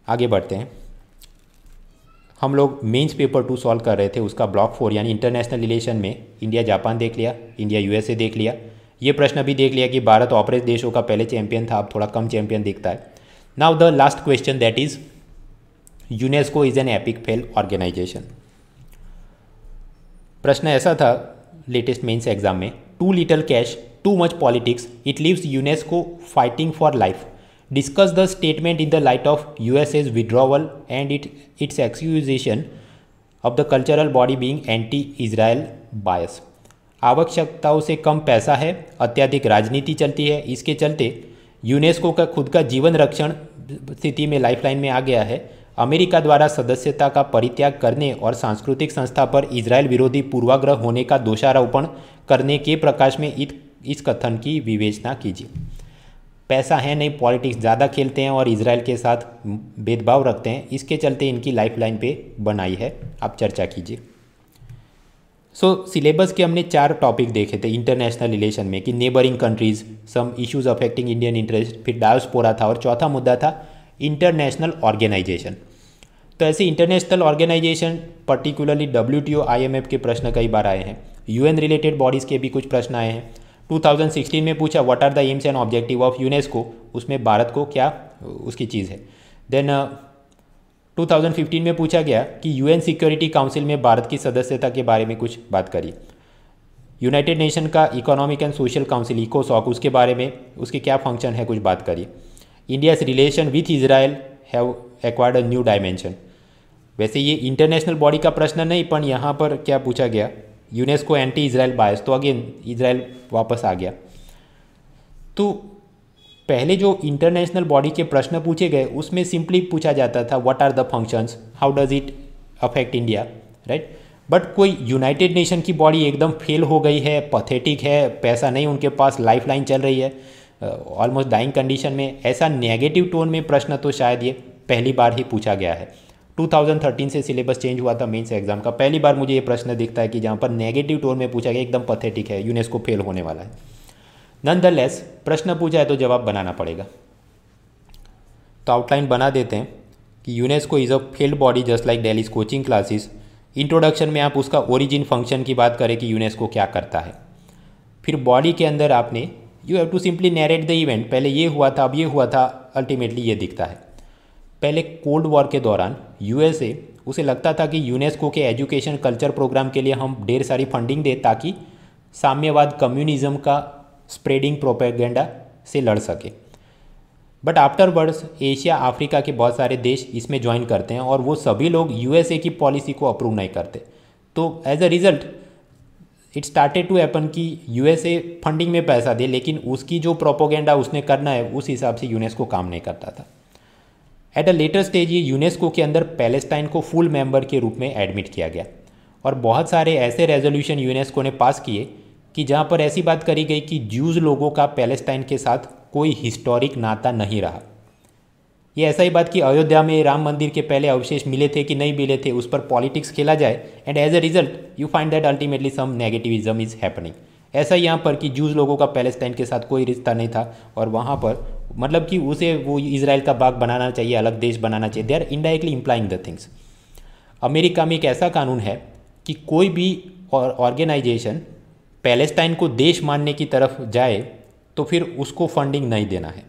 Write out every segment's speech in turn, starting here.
आगे बढ़ते हैं। हम लोग मेंस पेपर 2 सॉल्व कर रहे थे, उसका ब्लॉक 4 यानी इंटरनेशनल रिलेशन में इंडिया जापान देख लिया, इंडिया यूएसए देख लिया। ये प्रश्न भी देख लिया कि भारत ऑपरेट देशों का पहले चैंपियन था, अब थोड़ा कम चैंपियन दिखता है। Now the last question, that is UNESCO is an epic fail organisation. प्रश्न ऐसा था लेटेस्ट मेंस एग्जाम में, too little cash, too much politics, it leaves UNESCO fighting for life. Discuss the statement in the light of USA's withdrawal and its accusation of the cultural body being anti-Israel bias। आवश्यकताओं से कम पैसा है, अत्यधिक राजनीति चलती है, इसके चलते यूनेस्को का खुद का जीवन रक्षण स्थिति में लाइफलाइन में आ गया है। अमेरिका द्वारा सदस्यता का परित्याग करने और सांस्कृतिक संस्था पर इजराइल विरोधी पूर्वाग्रह होने का दोषारोपण करने के प्रकाश में इस कथन की विवेचना कीजिए। पैसा है नहीं, पॉलिटिक्स ज़्यादा खेलते हैं और इजराइल के साथ भेदभाव रखते हैं, इसके चलते इनकी लाइफलाइन पे बनाई है। आप चर्चा कीजिए। सिलेबस के हमने 4 टॉपिक देखे थे इंटरनेशनल रिलेशन में कि neighbouring countries, some issues affecting Indian interest, फिर डायस्पोरा था और चौथा मुद्दा था इंटरनेशनल ऑर्गेनाइजेशन। तो ऐसे international organisation particularly WTO IMF के प्रश्न कई बार आए हैं, UN रिलेटेड बॉडीज़ के भी कुछ प्रश्न आए हैं। 2016 में पूछा what are the aims and objective of UNESCO, उसमें भारत को क्या उसकी चीज़ है। देन 2015 में पूछा गया कि UN सिक्योरिटी काउंसिल में भारत की सदस्यता के बारे में कुछ बात करिए। यूनाइटेड नेशन का इकोनॉमिक एंड सोशल काउंसिल इकोसॉक, उसके बारे में उसके क्या फंक्शन है कुछ बात करिए। India's relation with Israel have acquired a new dimension. वैसे ये इंटरनेशनल बॉडी का प्रश्न नहीं, पर यहाँ पर क्या पूछा गया, यूनेस्को एंटी इजराइल बायस, तो अगेन इजराइल वापस आ गया। तो पहले जो इंटरनेशनल बॉडी के प्रश्न पूछे गए उसमें सिंपली पूछा जाता था what are the functions, how does it affect India, right. But कोई यूनाइटेड नेशन की बॉडी एकदम फेल हो गई है, पथेटिक है, पैसा नहीं उनके पास, लाइफलाइन चल रही है, ऑलमोस्ट डाइंग कंडीशन में, ऐसा नेगेटिव टोन में प्रश्न तो शायद ये पहली बार ही पूछा गया है। 2013 से सिलेबस चेंज हुआ था मेंस एग्जाम का, पहली बार मुझे ये प्रश्न दिखता है कि जहाँ पर नेगेटिव टोन में पूछा गया, एकदम पथेटिक है, यूनेस्को फेल होने वाला है। नॉनदलेस प्रश्न पूछा है तो जवाब बनाना पड़ेगा। तो आउटलाइन बना देते हैं कि UNESCO is a failed body just like Delhi's coaching classes. Introduction में आप उसका ओरिजिन फंक्शन की बात करें कि यूनेस्को क्या करता है। फिर बॉडी के अंदर आपने you have to simply narrate the event, पहले ये हुआ था, अब ये हुआ था, अल्टीमेटली ये दिखता है। पहले कोल्ड वॉर के दौरान USA उसे लगता था कि यूनेस्को के एजुकेशन कल्चर प्रोग्राम के लिए हम ढेर सारी फंडिंग दें ताकि साम्यवाद कम्युनिज्म का स्प्रेडिंग प्रोपेगेंडा से लड़ सके। बट आफ्टरवर्ड्स एशिया अफ्रीका के बहुत सारे देश इसमें ज्वाइन करते हैं और वो सभी लोग USA की पॉलिसी को अप्रूव नहीं करते। तो as a result it started to happen कि USA फंडिंग में पैसा दे, लेकिन उसकी जो प्रोपोगेंडा उसने करना है उस हिसाब से यूनेस्को काम नहीं करता था। एट अ लेटर स्टेज ये यूनेस्को के अंदर पैलेस्टाइन को फुल मेंबर के रूप में एडमिट किया गया और बहुत सारे ऐसे रेजोल्यूशन यूनेस्को ने पास किए कि जहाँ पर ऐसी बात करी गई कि ज्यूज़ लोगों का पैलेस्टाइन के साथ कोई हिस्टोरिक नाता नहीं रहा। ये ऐसा ही बात कि अयोध्या में राम मंदिर के पहले अवशेष मिले थे कि नहीं मिले थे, उस पर पॉलिटिक्स खेला जाए and as a result you find that ultimately some negativism is happening. ऐसा ही यहाँ पर कि ज्यूज़ लोगों का पैलेस्टाइन के साथ कोई रिश्ता नहीं था और वहाँ पर मतलब कि उसे वो इजराइल का भाग बनाना चाहिए, अलग देश बनाना चाहिए। They are indirectly implying the things. America में एक ऐसा कानून है कि कोई भी ऑर्गेनाइजेशन पैलेस्टाइन को देश मानने की तरफ जाए तो फिर उसको फंडिंग नहीं देना है।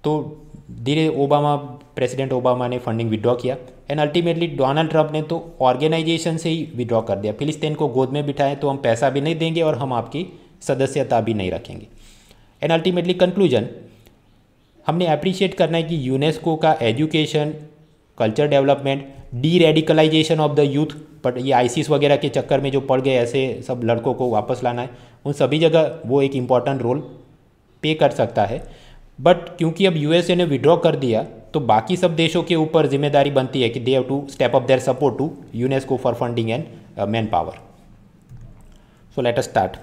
तो धीरे प्रेसिडेंट ओबामा ने फंडिंग विड्रॉ किया एंड अल्टीमेटली डोनाल्ड ट्रंप ने तो ऑर्गेनाइजेशन से ही विड्रॉ कर दिया। फिलिस्तीन को गोद में बिठाएं तो हम पैसा भी नहीं देंगे और हम आपकी सदस्यता भी नहीं रखेंगे। एंड अल्टीमेटली कंक्लूजन हमने अप्रिशिएट करना है कि यूनेस्को का education, culture development, deradicalisation of the youth, but ये ISIS वगैरह के चक्कर में जो पड़ गए ऐसे सब लड़कों को वापस लाना है, उन सभी जगह वो एक इम्पॉर्टेंट रोल पे कर सकता है। बट क्योंकि अब USA ने विड्रॉ कर दिया तो बाकी सब देशों के ऊपर जिम्मेदारी बनती है कि they have to step up their support to UNESCO for funding and manpower. So let us start.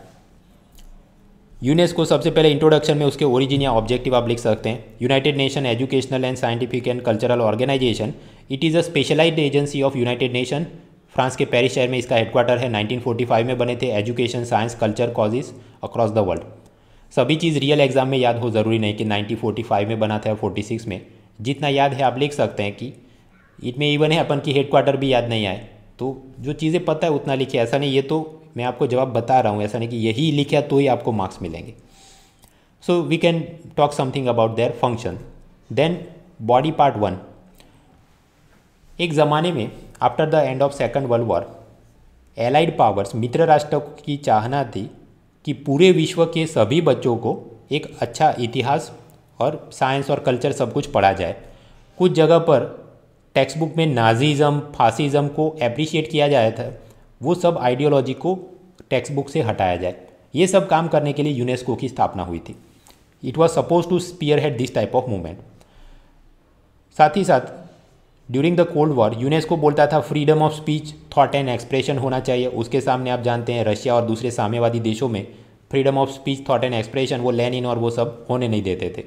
UNESCO सबसे पहले इंट्रोडक्शन में उसके ओरिजिन या ऑब्जेक्टिव आप लिख सकते हैं। United Nation Educational and Scientific and Cultural Organisation, it is a specialised agency of United Nation. France के पेरिस शहर में इसका हेडक्वार्टर है। 1945 में बने थे। Education, science, culture causes across the world. सभी चीज़ रियल एग्जाम में याद हो ज़रूरी नहीं कि 1945 में बना था या 46 में। जितना याद है आप लिख सकते हैं कि इट में इवन है अपन की हेडक्वार्टर भी याद नहीं आए, तो जो चीज़ें पता है उतना लिखिए। ऐसा नहीं, ये तो मैं आपको जवाब बता रहा हूँ, ऐसा नहीं कि यही लिखा तो ही आपको मार्क्स मिलेंगे। So we can talk something about their function. Then body part 1। एक ज़माने में after the end of second world war allied powers मित्र राष्ट्र की चाहना थी कि पूरे विश्व के सभी बच्चों को एक अच्छा इतिहास और साइंस और कल्चर सब कुछ पढ़ा जाए। कुछ जगह पर टेक्स्ट बुक में नाजीज़म फासिज़म को अप्रिशिएट किया जाया था, वो सब आइडियोलॉजी को टेक्स्ट बुक से हटाया जाए। ये सब काम करने के लिए यूनेस्को की स्थापना हुई थी। It was suppose to spearhead this type of movement. साथ ही साथ during the cold war UNESCO बोलता था freedom of speech, thought and expression होना चाहिए। उसके सामने आप जानते हैं रशिया और दूसरे साम्यवादी देशों में freedom of speech, thought and expression वो लेनिन और वो सब होने नहीं देते थे।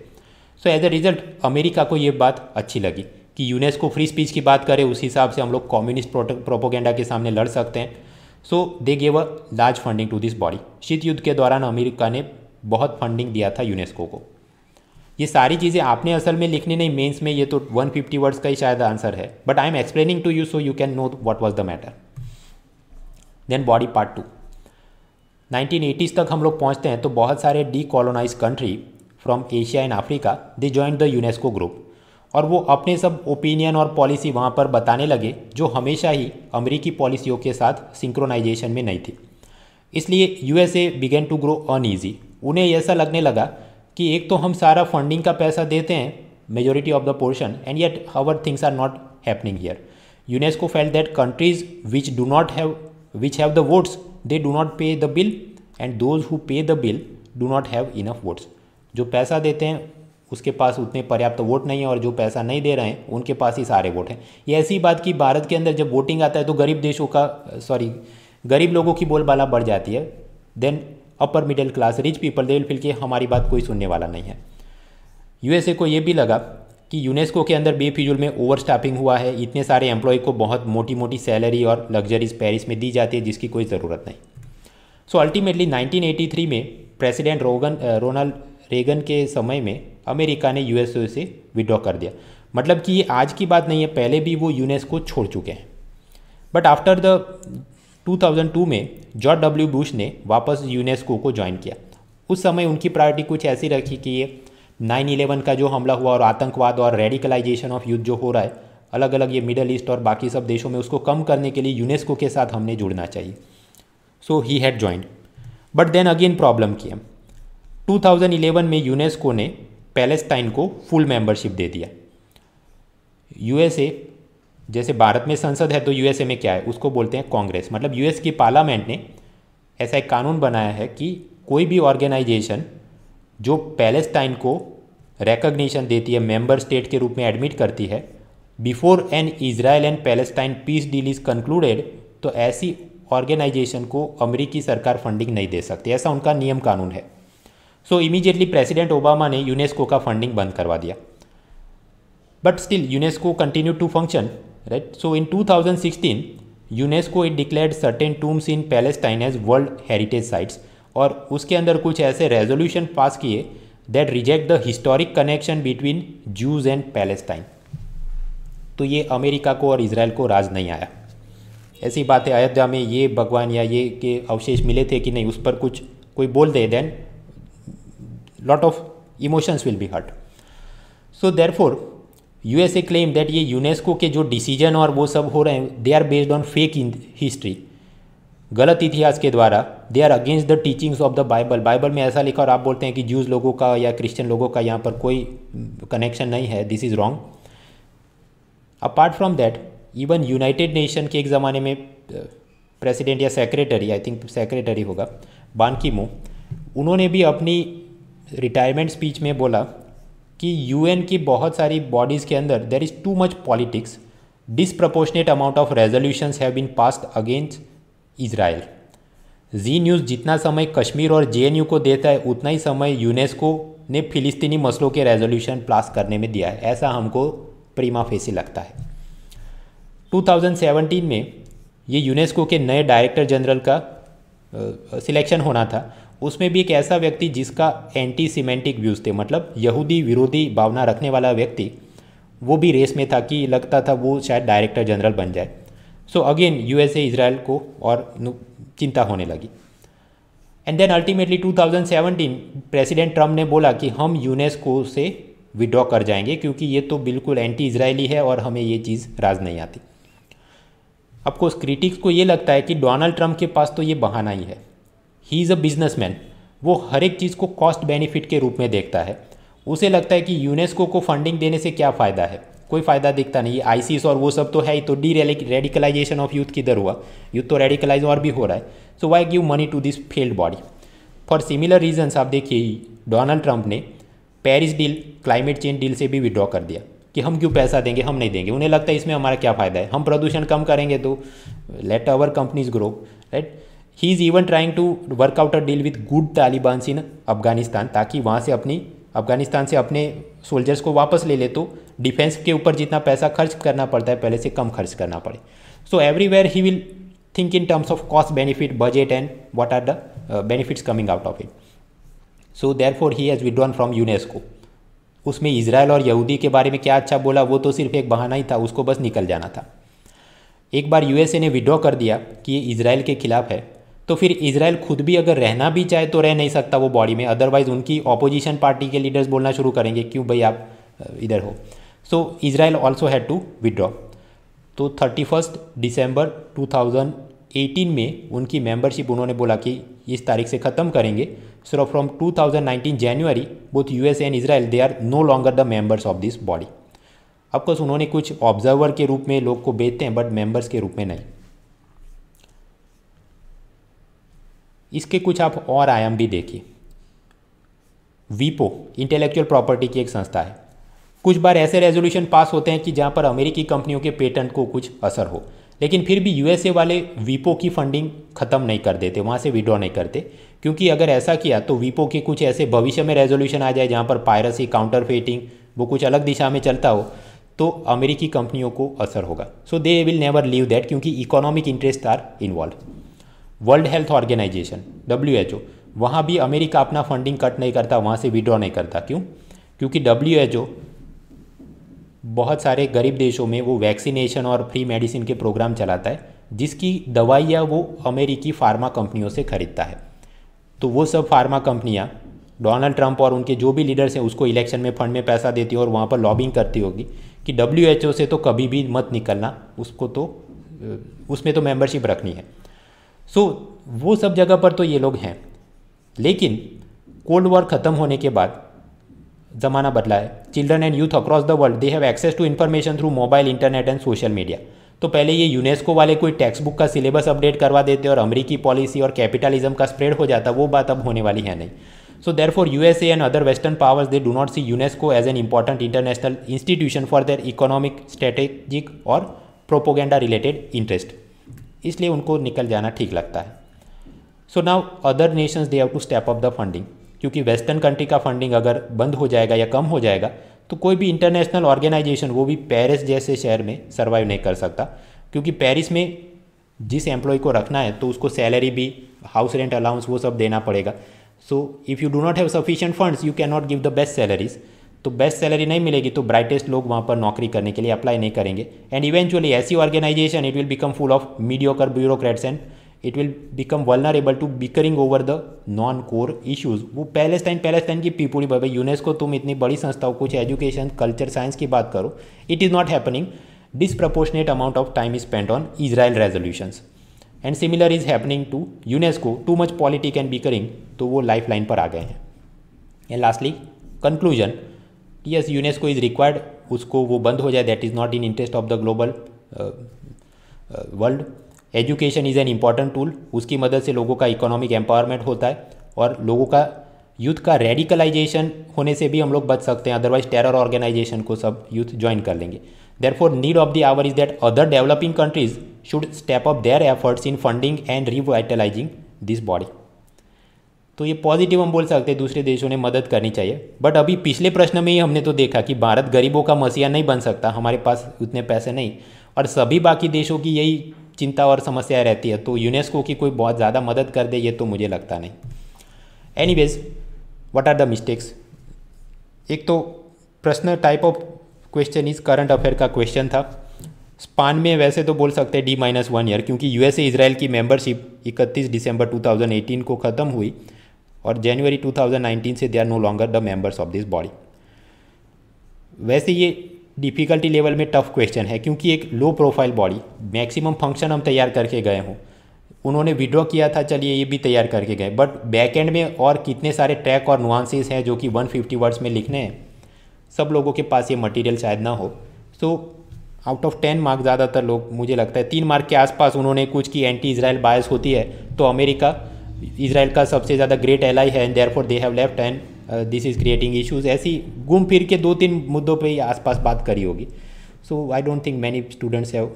So as a result America को ये बात अच्छी लगी कि यूनेस्को फ्री स्पीच की बात करे, उस हिसाब से हम लोग कम्युनिस्ट प्रोपोगेंडा के सामने लड़ सकते हैं। So they gave a large funding to this body. शीत युद्ध के दौरान अमेरिका ने बहुत फंडिंग दिया था यूनेस्को को। ये सारी चीज़ें आपने असल में लिखनी नहीं मेंस में, ये तो 150 वर्ड्स का ही शायद आंसर है, but I am explaining to you so you can know what was the matter. Then body part 2। 1980s तक हम लोग पहुँचते हैं तो बहुत सारे decolonise country from Asia and Africa they joined the UNESCO group, और वो अपने सब ओपिनियन और पॉलिसी वहाँ पर बताने लगे जो हमेशा ही अमेरिकी पॉलिसियों के साथ सिंक्रोनाइजेशन में नहीं थी। इसलिए USA began to grow uneasy. उन्हें ऐसा लगने लगा कि एक तो हम सारा फंडिंग का पैसा देते हैं majority of the portion and yet our things are not happening here. UNESCO felt that countries which have the votes they do not pay the bill and those who pay the bill do not have enough votes. जो पैसा देते हैं उसके पास उतने पर्याप्त vote नहीं है, और जो पैसा नहीं दे रहे हैं उनके पास ही सारे वोट हैं। ये ऐसी बात कि भारत के अंदर जब वोटिंग आता है तो गरीब लोगों की बोलबाला बढ़ जाती है। Then upper middle class rich people they will feel कि हमारी बात कोई सुनने वाला नहीं है। यूएसए को ये भी लगा कि यूनेस्को के अंदर बेफिजूल में ओवर स्टाफिंग हुआ है, इतने सारे एम्प्लॉय को बहुत मोटी मोटी सैलरी और लग्जरीज पेरिस में दी जाती है जिसकी कोई ज़रूरत नहीं। सो अल्टीमेटली 1983 में प्रेसिडेंट रोनाल्ड रेगन के समय में अमेरिका ने यूएसए से विड्रॉ कर दिया। मतलब कि ये आज की बात नहीं है, पहले भी वो यूनेस्को छोड़ चुके हैं। बट आफ्टर द 2002 में जॉर्ज डब्ल्यू बुश ने वापस यूनेस्को को ज्वाइन किया। उस समय उनकी प्रायोरिटी कुछ ऐसी रखी कि ये 9/11 का जो हमला हुआ और आतंकवाद और रेडिकलाइजेशन ऑफ यूथ जो हो रहा है अलग अलग ये मिडल ईस्ट और बाकी सब देशों में, उसको कम करने के लिए यूनेस्को के साथ हमने जुड़ना चाहिए। So he had joined, but then again problem की। 2011 में यूनेस्को ने पैलेस्टाइन को फुल मेंबरशिप दे दिया। यूएसए जैसे भारत में संसद है तो यूएसए में क्या है, उसको बोलते हैं कांग्रेस। मतलब यूएस की पार्लियामेंट ने ऐसा एक कानून बनाया है कि कोई भी ऑर्गेनाइजेशन जो पैलेस्टाइन को रिकॉग्निशन देती है, मेंबर स्टेट के रूप में एडमिट करती है, before N Israel and Palestine peace deal is concluded, तो ऐसी ऑर्गेनाइजेशन को अमेरिकी सरकार फंडिंग नहीं दे सकती। ऐसा उनका नियम कानून है। सो इमीडिएटली प्रेसिडेंट ओबामा ने यूनेस्को का फंडिंग बंद करवा दिया। But still UNESCO continue to function, right. So in 2016 UNESCO it declared certain tombs in Palestine as world heritage sites, और उसके अंदर कुछ ऐसे रेजोल्यूशन पास किए that reject the historic connection between Jews and Palestine. तो ये America को और इसराइल को राज नहीं आया। ऐसी बात है अयोध्या में ये भगवान या ये के अवशेष मिले थे कि नहीं, उस पर कुछ कोई बोल दे, then lot of emotions will be hurt. So therefore USA claim that ये यूनेस्को के जो डिसीजन और वो सब हो रहे हैं they are based on fake in history, गलत इतिहास के द्वारा। They are against the teachings of the Bible. Bible में ऐसा लिखा और आप बोलते हैं कि जूस लोगों का या क्रिश्चियन लोगों का यहाँ पर कोई कनेक्शन नहीं है। This is wrong. Apart from that even United nation के एक ज़माने में प्रेसिडेंट या सेक्रेटरी, आई थिंक सेक्रेटरी होगा, बान की मून, उन्होंने भी अपनी रिटायरमेंट स्पीच में बोला कि यूएन की बहुत सारी बॉडीज़ के अंदर there is too much politics, disproportionate amount of resolutions have been passed against Israel. Zee News जितना समय कश्मीर और जेएनयू को देता है उतना ही समय यूनेस्को ने फिलिस्तीनी मसलों के रेजोल्यूशन पास करने में दिया है, ऐसा हमको प्रीमा फेसी लगता है। 2017 में ये यूनेस्को के नए डायरेक्टर जनरल का सिलेक्शन होना था। उसमें भी एक ऐसा व्यक्ति जिसका एंटी सीमेंटिक व्यूज़ थे, मतलब यहूदी विरोधी भावना रखने वाला व्यक्ति, वो भी रेस में था कि लगता था वो शायद डायरेक्टर जनरल बन जाए। सो अगेन यूएसए इजराइल को और चिंता होने लगी। And then ultimately 2017 president Trump ने बोला कि हम यूनेस्को से विड्रॉ कर जाएंगे क्योंकि ये तो बिल्कुल एंटी इजरायली है और हमें ये चीज़ राज नहीं आती। ऑफकोर्स क्रिटिक्स को ये लगता है कि डोनाल्ड ट्रंप के पास तो ये बहाना ही है। ही इज़ अ बिजनेसमैन, वो हर एक चीज़ को कॉस्ट बेनिफिट के रूप में देखता है। उसे लगता है कि यूनेस्को को फंडिंग देने से क्या फ़ायदा है, कोई फ़ायदा दिखता नहीं। आईसीस और वो सब तो है ही, तो डी रेडिकलाइजेशन ऑफ यूथ किधर हुआ, यूथ तो रेडिकलाइज और भी हो रहा है। So why give money to this failed body. For similar reasons आप देखिए डोनाल्ड ट्रंप ने Paris deal, climate change deal से भी विड्रॉ कर दिया कि हम क्यों पैसा देंगे, हम नहीं देंगे। उन्हें लगता है इसमें हमारा क्या फ़ायदा है, हम प्रदूषण कम करेंगे तो let our companies grow, right. He is even trying to work out a deal with good Talibans in Afghanistan, ताकि वहाँ से अफगानिस्तान से अपने सोल्जर्स को वापस ले ले, तो डिफेंस के ऊपर जितना पैसा खर्च करना पड़ता है पहले से कम खर्च करना पड़े। So everywhere he will think in terms of cost benefit budget and what are the benefits coming out of it. So therefore he has withdrawn from UNESCO. उसमें इजराइल और यहूदी के बारे में क्या अच्छा बोला, वो तो सिर्फ एक बहाना ही था, उसको बस निकल जाना था। एक बार यूएसए ने विड्रॉ कर दिया कि ये इजराइल के खिलाफ है, तो फिर इजराइल खुद भी अगर रहना भी चाहे तो रह नहीं सकता वो बॉडी में, अदरवाइज उनकी ऑपोजिशन पार्टी के लीडर्स बोलना शुरू करेंगे क्यों भाई आप इधर हो। So Israel also had to withdraw. तो 31 दिसंबर 2018 में उनकी मेंबरशिप उन्होंने बोला कि इस तारीख से ख़त्म करेंगे। So from 2019 January both USA and Israel they are no longer the members of this body. Of course उन्होंने कुछ ऑब्जर्वर के रूप में लोग को भेजते हैं बट मेंबर्स के रूप में नहीं। इसके कुछ आप और आयाम भी देखिए। वीपो इंटेलेक्चुअल प्रॉपर्टी की एक संस्था है। कुछ बार ऐसे रेजोल्यूशन पास होते हैं कि जहाँ पर अमेरिकी कंपनियों के पेटेंट को कुछ असर हो, लेकिन फिर भी यूएसए वाले वीपो की फंडिंग ख़त्म नहीं कर देते, वहाँ से विड्रॉ नहीं करते, क्योंकि अगर ऐसा किया तो वीपो के कुछ ऐसे भविष्य में रेजोल्यूशन आ जाए जहाँ पर पायरेसी, काउंटरफेटिंग वो कुछ अलग दिशा में चलता हो तो अमेरिकी कंपनियों को असर होगा। So they will never leave that, क्योंकि economic interest are involve. World health organization WHO, वहाँ भी अमेरिका अपना फंडिंग कट नहीं करता, वहाँ से विड्रॉ नहीं करता। क्यों? क्योंकि WHO बहुत सारे गरीब देशों में वो वैक्सीनेशन और फ्री मेडिसिन के प्रोग्राम चलाता है, जिसकी दवाइयाँ वो अमेरिकी फार्मा कंपनियों से खरीदता है। तो वो सब फार्मा कंपनियाँ डोनाल्ड ट्रंप और उनके जो भी लीडर्स हैं उसको इलेक्शन में फंड में पैसा देती है और वहाँ पर लॉबिंग करती होगी कि WHO से तो कभी भी मत निकलना, उसको तो उसमें तो मेंबरशिप रखनी है। सो वो सब जगह पर तो ये लोग हैं। लेकिन कोल्ड वॉर ख़त्म होने के बाद ज़माना बदला है। Children and youth across the world they have access to information through mobile, internet and social media. तो पहले ये यूनेस्को वाले कोई टेक्स्ट बुक का सिलेबस अपडेट करवा देते और अमेरिकी पॉलिसी और कैपिटलिज्म का स्प्रेड हो जाता, वो बात अब होने वाली है नहीं। So therefore USA and other western powers they do not see UNESCO as an important international institution for their economic, strategic और प्रोपोगेंडा रिलेटेड इंटरेस्ट, इसलिए उनको निकल जाना ठीक लगता है। So now other nations they have to step up the funding, क्योंकि western country का फंडिंग अगर बंद हो जाएगा या कम हो जाएगा तो कोई भी इंटरनेशनल ऑर्गेनाइजेशन, वो भी पेरिस जैसे शहर में सर्वाइव नहीं कर सकता, क्योंकि पेरिस में जिस एम्प्लॉय को रखना है तो उसको सैलरी भी, हाउस रेंट अलाउंस वो सब देना पड़ेगा। So if you do not have sufficient funds you can not give the best salaries. तो बेस्ट सैलरी नहीं मिलेगी तो ब्राइटेस्ट लोग वहाँ पर नौकरी करने के लिए अप्लाई नहीं करेंगे, एंड इवेंचुअली ऐसी organisation it will become full of mediocre bureaucrats and it will become vulnerable to bickering over the non core issues. वो पैलेस्टाइन की पीपुल, भाई यूनेस्को तुम इतनी बड़ी संस्था हो, कुछ एजुकेशन, कल्चर, साइंस की बात करो, it is not happening. Disproportionate amount of time is spent on Israel resolutions and similar is happening to UNESCO, too much politic and bickering, तो वो लाइफ लाइन पर आ गए हैं। And lastly conclusion, yes UNESCO is required, उसको वो बंद हो जाए, that is not in interest of the global world. Education is an important tool, उसकी मदद से लोगों का इकोनॉमिक एम्पावरमेंट होता है और लोगों का, यूथ का रेडिकलाइजेशन होने से भी हम लोग बच सकते हैं, अदरवाइज टेरर ऑर्गेनाइजेशन को सब यूथ ज्वाइन कर लेंगे। Therefore need of the our is that other developing countries should step up their efforts in funding and revitalising this body. तो ये पॉजिटिव हम बोल सकते हैं, दूसरे देशों ने मदद करनी चाहिए। बट अभी पिछले प्रश्न में ही हमने तो देखा कि भारत गरीबों का मसीहा नहीं बन सकता, हमारे पास उतने पैसे नहीं, और सभी बाकी देशों की यही चिंता और समस्याएं रहती है, तो यूनेस्को की कोई बहुत ज़्यादा मदद कर दे ये तो मुझे लगता नहीं। Anyways what are the mistakes? एक तो प्रश्न टाइप ऑफ क्वेश्चन इस करंट अफेयर का क्वेश्चन था। स्पान में वैसे तो बोल सकते हैं D-1 ईयर, क्योंकि यूएसए इजराइल की मेंबरशिप 31 दिसंबर 2018 को ख़त्म हुई और जनवरी 2019 से they are no longer the members of this body. वैसे ये डिफ़िकल्टी लेवल में टफ क्वेश्चन है, क्योंकि एक low profile body, maximum function हम तैयार करके गए हों, उन्होंने विड्रॉ किया था, चलिए ये भी तैयार करके गए, बट बैक एंड में और कितने सारे ट्रैक और नुआंसेस हैं जो कि 150 वर्ड्स में लिखने हैं, सब लोगों के पास ये मटेरियल शायद ना हो। सो आउट ऑफ 10 मार्क ज़्यादातर लोग, मुझे लगता है 3 मार्क के आसपास उन्होंने कुछ की एंटी इजराइल बायस होती है, तो अमेरिका इजराइल का सबसे ज़्यादा ग्रेट एलाई है and therefore they have left and this is creating issues, ऐसी घूम फिर के 2-3 मुद्दों पे ही आसपास बात करी होगी। So I don't think many students have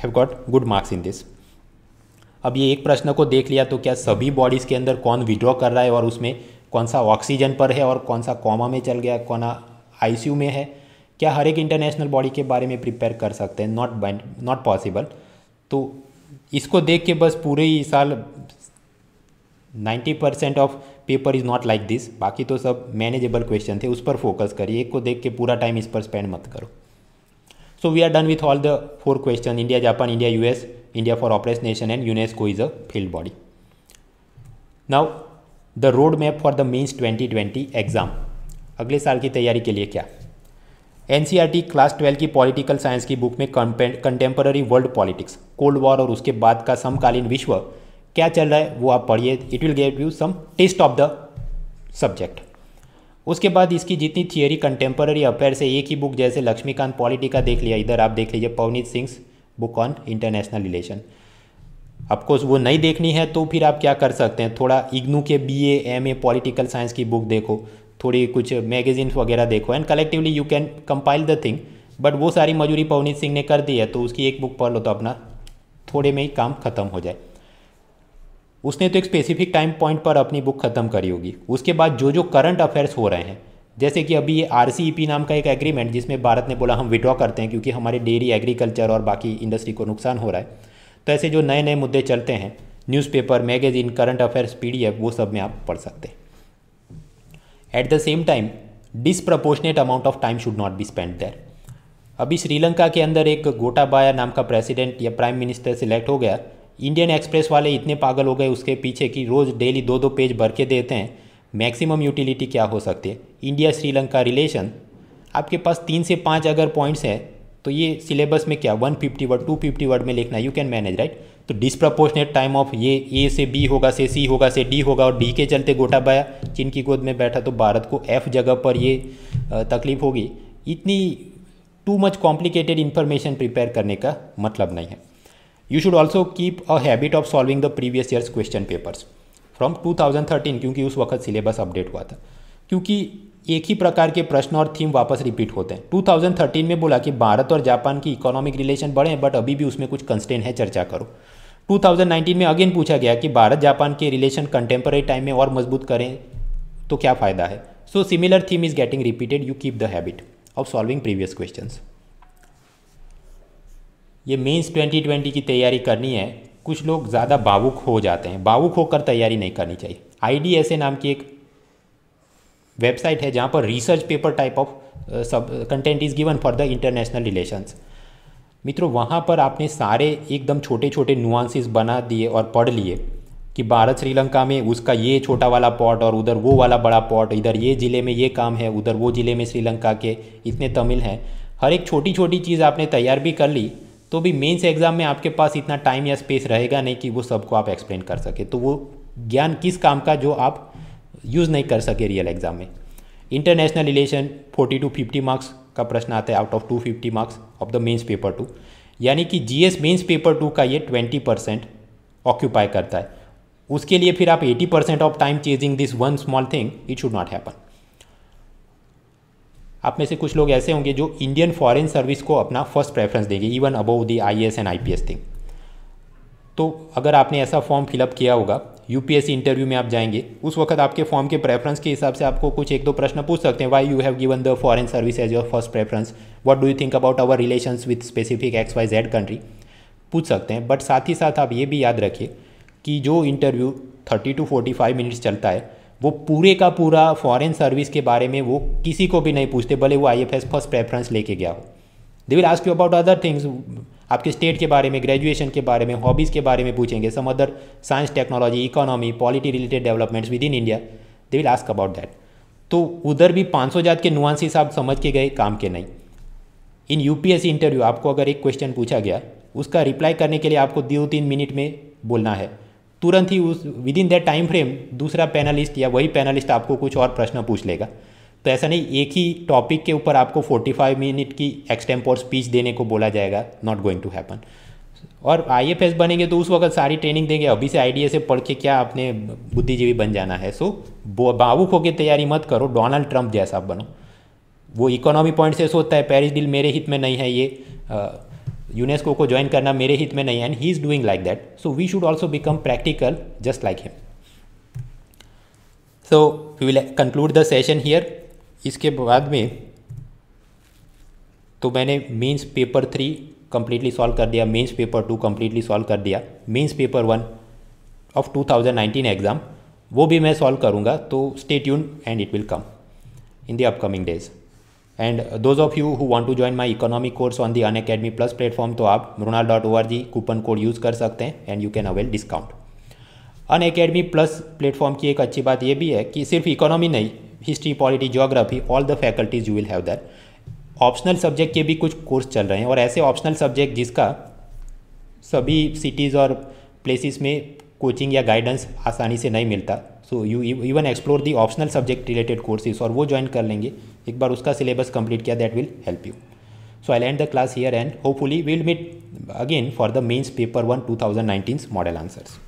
got good marks in this. अब ये एक प्रश्न को देख लिया तो क्या सभी बॉडीज़ के अंदर कौन विड्रॉ कर रहा है और उसमें कौन सा ऑक्सीजन पर है और कौन सा कॉमा में चल गया, कौन आईसीयू में है, क्या हर एक इंटरनेशनल बॉडी के बारे में प्रिपेयर कर सकते हैं? Not possible. तो इसको देख के बस पूरे ही साल 90% of paper is not like this, बाकी तो सब मैनेजेबल क्वेश्चन थे, उस पर फोकस करिए, एक को देख के पूरा टाइम इस पर स्पेंड मत करो। So we are done with all the 4 questions. India, Japan, India, US, India for operation and UNESCO is a field body. Now the road map for the mains 2020 exam, अगले साल की तैयारी के लिए क्या? NCERT क्लास 12 की political science की book में contemporary world politics, cold war और उसके बाद का समकालीन विश्व क्या चल रहा है वो आप पढ़िए, it will give you some test of the subject. उसके बाद इसकी जितनी थियरी कंटेम्पररी अफेयर से एक ही बुक, जैसे लक्ष्मीकांत पॉलिटिका देख लिया, इधर आप देख लीजिए Pavneet Singh book on international relation. Of course वो नहीं देखनी है तो फिर आप क्या कर सकते हैं, थोड़ा इग्नू के BA MA पॉलिटिकल साइंस की बुक देखो, थोड़ी कुछ मैगजीन्स वगैरह देखो and collectively you can compile the thing. But वो सारी मजूरी पवनीत सिंह ने कर दी है, तो उसकी एक बुक पढ़ लो तो अपना थोड़े में ही काम ख़त्म हो जाए। उसने तो एक स्पेसिफिक टाइम पॉइंट पर अपनी बुक ख़त्म करी होगी। उसके बाद जो जो करंट अफेयर्स हो रहे हैं, जैसे कि अभी ये RCEP नाम का एक एग्रीमेंट जिसमें भारत ने बोला हम विड्रॉ करते हैं क्योंकि हमारे डेयरी, एग्रीकल्चर और बाकी इंडस्ट्री को नुकसान हो रहा है, तो ऐसे जो नए नए मुद्दे चलते हैं, newspaper, magazine, current affairs PDF, वो सब में आप पढ़ सकते हैं। At the same time disproportionate amount of time should not be spend there. अभी श्रीलंका के अंदर एक गोटाबाया नाम का प्रेसिडेंट या प्राइम मिनिस्टर सिलेक्ट हो गया। इंडियन एक्सप्रेस वाले इतने पागल हो गए उसके पीछे कि रोज़ डेली 2-2 पेज भर के देते हैं। मैक्सिमम यूटिलिटी क्या हो सकती है? इंडिया श्रीलंका रिलेशन, आपके पास 3 से 5 अगर पॉइंट्स हैं तो ये सिलेबस में क्या 150 वर्ड 250 वर्ड में लिखना, यू कैन मैनेज, राइट। तो डिसप्रपोर्शनेट टाइम ऑफ ये A से B होगा, से C होगा, से D होगा, और D के चलते गोटाबाया चीन की गोद में बैठा तो भारत को F जगह पर ये तकलीफ होगी। इतनी too much complicated information prepare करने का मतलब नहीं है। You should also keep a habit of solving the previous year's question papers from 2013, क्योंकि उस वक्त सिलेबस अपडेट हुआ था, क्योंकि एक ही प्रकार के प्रश्न और थीम वापस रिपीट होते हैं। 2013 में बोला कि भारत और जापान की इकोनॉमिक रिलेशन बढ़े हैं, बट अभी भी उसमें कुछ कंस्टेंट है, चर्चा करो। 2019 में अगेन पूछा गया कि भारत जापान के रिलेशन कंटेम्पररी टाइम में और मजबूत करें तो क्या फ़ायदा है। So similar theme is getting repeated, you keep the habit of solving previous questions. ये मेंस 2020 की तैयारी करनी है, कुछ लोग ज़्यादा भावुक हो जाते हैं, भावुक होकर तैयारी नहीं करनी चाहिए। IDSA नाम की एक वेबसाइट है जहाँ पर रिसर्च पेपर टाइप ऑफ सब content is given for the international relations. मित्रों, वहाँ पर आपने सारे एकदम छोटे छोटे नुआंसेस बना दिए और पढ़ लिए कि भारत श्रीलंका में उसका ये छोटा वाला पॉट और उधर वो वाला बड़ा पॉट, इधर ये ज़िले में ये काम है, उधर वो ज़िले में श्रीलंका के इतने तमिल हैं। हर एक छोटी छोटी चीज़ आपने तैयार भी कर ली तो भी मेंस एग्ज़ाम में आपके पास इतना टाइम या स्पेस रहेगा नहीं कि वो सबको आप एक्सप्लेन कर सके। तो वो ज्ञान किस काम का जो आप यूज़ नहीं कर सके रियल एग्ज़ाम में। इंटरनेशनल रिलेशन 40 to 50 मार्क्स का प्रश्न आता है out of 250 marks of the mains paper 2, यानी कि GS मेंस पेपर 2 का ये 20% ऑक्यूपाई करता है। उसके लिए फिर आप 80% of time chasing this one small thing, it should not happen. आप में से कुछ लोग ऐसे होंगे जो इंडियन फॉरेन सर्विस को अपना फर्स्ट प्रेफरेंस देंगे, even above the IAS and IPS thing. तो अगर आपने ऐसा फॉर्म फिलअप किया होगा, UPSC इंटरव्यू में आप जाएंगे, उस वक्त आपके फॉर्म के प्रेफरेंस के हिसाब से आपको कुछ 1-2 प्रश्न पूछ सकते हैं। Why you have given the foreign service as your first preference, what do you think about our relations with specific XYZ country, पूछ सकते हैं। बट साथ ही साथ आप ये भी याद रखिए कि जो इंटरव्यू 30 to 45 मिनट्स चलता है, वो पूरे का पूरा फॉरेन सर्विस के बारे में वो किसी को भी नहीं पूछते, भले वो IFS फर्स्ट प्रेफरेंस लेके गया हो। दे will ask you about other things, आपके स्टेट के बारे में, ग्रेजुएशन के बारे में, हॉबीज़ के बारे में पूछेंगे, some other science, technology, economy, polity related developments within India, they will ask about that. तो उधर भी 500 जात के नुआंसेस आप समझ के गए, काम के नहीं। इन UPSC इंटरव्यू आपको अगर एक क्वेश्चन पूछा गया, उसका रिप्लाई करने के लिए आपको 2-3 मिनट में बोलना है, तुरंत ही उस with in that time frame दूसरा पैनलिस्ट या वही पैनलिस्ट आपको कुछ और प्रश्न पूछ लेगा। तो ऐसा नहीं एक ही टॉपिक के ऊपर आपको 45 मिनट की एक्सटेम्पोर स्पीच देने को बोला जाएगा, नॉट गोइंग टू हैपन। और IFS बनेंगे तो उस वक्त सारी ट्रेनिंग देंगे, अभी से IDA से पढ़ के क्या आपने बुद्धिजीवी बन जाना है। सो भावुक होकर तैयारी मत करो, डोनाल्ड ट्रंप जैसा बनो। वो इकोनॉमी पॉइंट से सोचता है पेरिस डील मेरे हित में नहीं है, ये यूनेस्को को ज्वाइन करना मेरे हित में नहीं है, and he is doing like that. So we should also become practical just like him. So we will conclude the session here. इसके बाद में तो मैंने मेंस पेपर 3 कम्प्लीटली सॉल्व कर दिया, मेंस पेपर 2 कम्प्लीटली सॉल्व कर दिया, मेंस पेपर 1 ऑफ 2019 एग्ज़ाम वो भी मैं सॉल्व करूँगा। तो stay tune and it will come in the upcoming days. And those of you who want to join my economic course on the Unacademy plus platform, तो आप mrunal.org coupon code use कर सकते हैं and you can avail discount. Unacademy plus platform की एक अच्छी बात ये भी है कि सिर्फ इकोनॉमी नहीं, history, polity, geography, all the faculties you will have that. Optional subject के भी कुछ कोर्स चल रहे हैं, और ऐसे ऑप्शनल सब्जेक्ट जिसका सभी सिटीज़ और प्लेसेस में कोचिंग या गाइडेंस आसानी से नहीं मिलता, so you even explore the optional subject related courses, और वो ज्वाइन कर लेंगे एक बार उसका सिलेबस कंप्लीट किया, that will help you. So I end the class here and hopefully we will meet again for the mains paper 1 2019 model answers.